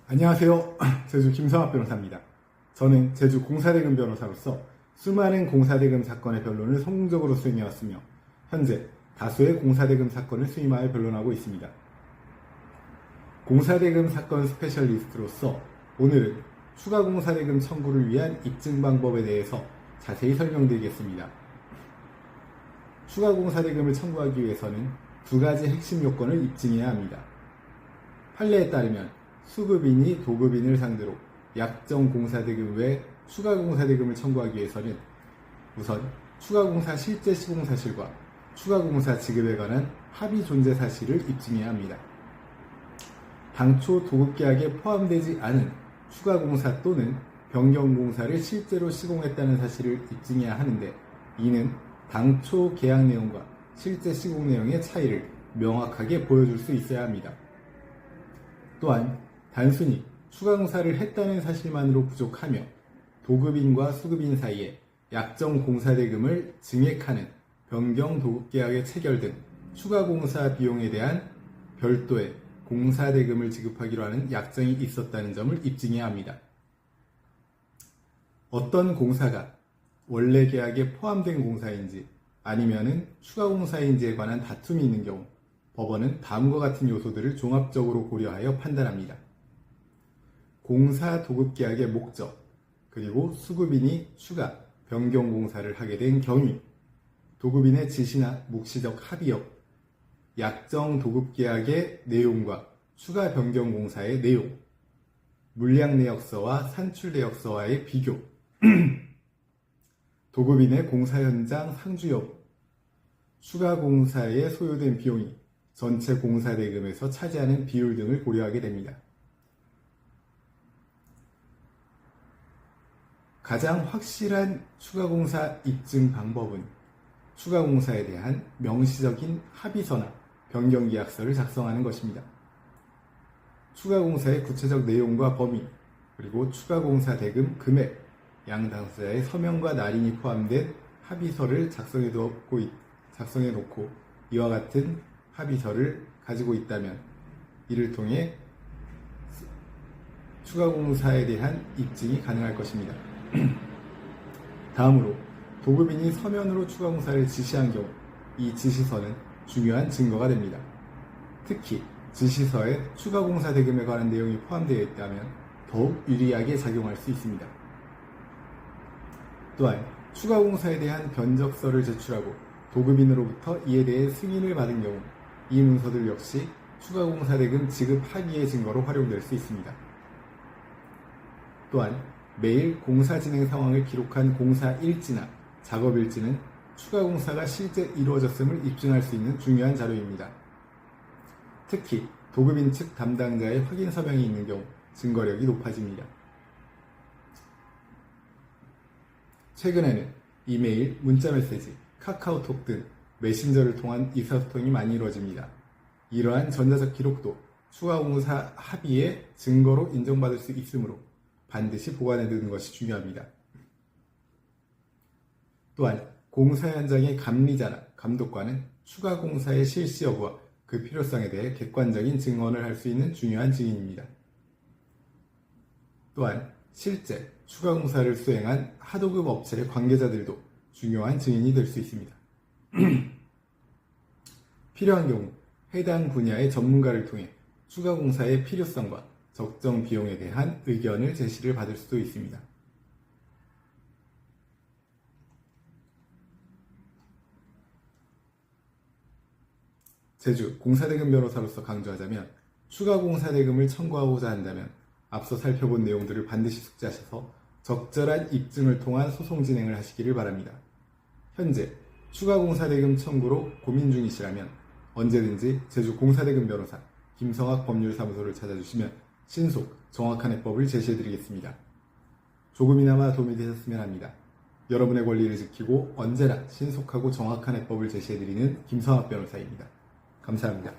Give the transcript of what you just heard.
안녕하세요. 제주 김성학 변호사입니다. 저는 제주 공사대금 변호사로서 수많은 공사대금 사건의 변론을 성공적으로 수행해왔으며 현재 다수의 공사대금 사건을 수임하여 변론하고 있습니다. 공사대금 사건 스페셜리스트로서 오늘은 추가 공사대금 청구를 위한 입증 방법에 대해서 자세히 설명드리겠습니다. 추가 공사대금을 청구하기 위해서는 두 가지 핵심 요건을 입증해야 합니다. 판례에 따르면 수급인이 도급인을 상대로 약정 공사대금 외 추가 공사대금을 청구하기 위해서는 우선 추가 공사 실제 시공 사실과 추가 공사 지급에 관한 합의 존재 사실을 입증해야 합니다. 당초 도급 계약에 포함되지 않은 추가 공사 또는 변경 공사를 실제로 시공했다는 사실을 입증해야 하는데, 이는 당초 계약 내용과 실제 시공 내용의 차이를 명확하게 보여줄 수 있어야 합니다. 또한 단순히 추가 공사를 했다는 사실만으로 부족하며 도급인과 수급인 사이에 약정 공사대금을 증액하는 변경 도급계약의 체결 등 추가 공사 비용에 대한 별도의 공사대금을 지급하기로 하는 약정이 있었다는 점을 입증해야 합니다. 어떤 공사가 원래 계약에 포함된 공사인지 아니면은 추가 공사인지에 관한 다툼이 있는 경우 법원은 다음과 같은 요소들을 종합적으로 고려하여 판단합니다. 공사 도급계약의 목적, 그리고 수급인이 추가, 변경 공사를 하게 된 경위, 도급인의 지시나 묵시적 합의역, 약정 도급계약의 내용과 추가 변경 공사의 내용, 물량 내역서와 산출 내역서와의 비교, 도급인의 공사 현장 상주 여부, 추가 공사에 소요된 비용이 전체 공사대금에서 차지하는 비율 등을 고려하게 됩니다. 가장 확실한 추가 공사 입증 방법은 추가 공사에 대한 명시적인 합의서나 변경 계약서를 작성하는 것입니다. 추가 공사의 구체적 내용과 범위, 그리고 추가 공사 대금 금액, 양 당사자의 서명과 날인이 포함된 합의서를 작성해 놓고 이와 같은 합의서를 가지고 있다면 이를 통해 추가 공사에 대한 입증이 가능할 것입니다. 다음으로 도급인이 서면으로 추가 공사를 지시한 경우 이 지시서는 중요한 증거가 됩니다. 특히 지시서에 추가 공사 대금에 관한 내용이 포함되어 있다면 더욱 유리하게 작용할 수 있습니다. 또한 추가 공사에 대한 견적서를 제출하고 도급인으로부터 이에 대해 승인을 받은 경우 이 문서들 역시 추가 공사 대금 지급 합의의 증거로 활용될 수 있습니다. 또한 매일 공사 진행 상황을 기록한 공사 일지나 작업 일지는 추가 공사가 실제 이루어졌음을 입증할 수 있는 중요한 자료입니다. 특히 도급인 측 담당자의 확인 서명이 있는 경우 증거력이 높아집니다. 최근에는 이메일, 문자메시지, 카카오톡 등 메신저를 통한 의사소통이 많이 이루어집니다. 이러한 전자적 기록도 추가 공사 합의의 증거로 인정받을 수 있으므로 반드시 보관해 두는 것이 중요합니다. 또한 공사 현장의 감리자나 감독관은 추가 공사의 실시 여부와 그 필요성에 대해 객관적인 증언을 할 수 있는 중요한 증인입니다. 또한 실제 추가 공사를 수행한 하도급 업체의 관계자들도 중요한 증인이 될 수 있습니다. 필요한 경우 해당 분야의 전문가를 통해 추가 공사의 필요성과 적정 비용에 대한 의견을 제시를 받을 수도 있습니다. 제주 공사대금 변호사로서 강조하자면 추가 공사대금을 청구하고자 한다면 앞서 살펴본 내용들을 반드시 숙지하셔서 적절한 입증을 통한 소송 진행을 하시기를 바랍니다. 현재 추가 공사대금 청구로 고민 중이시라면 언제든지 제주 공사대금 변호사 김성학 법률사무소를 찾아주시면 신속, 정확한 해법을 제시해드리겠습니다. 조금이나마 도움이 되셨으면 합니다. 여러분의 권리를 지키고 언제나 신속하고 정확한 해법을 제시해드리는 김성학 변호사입니다. 감사합니다.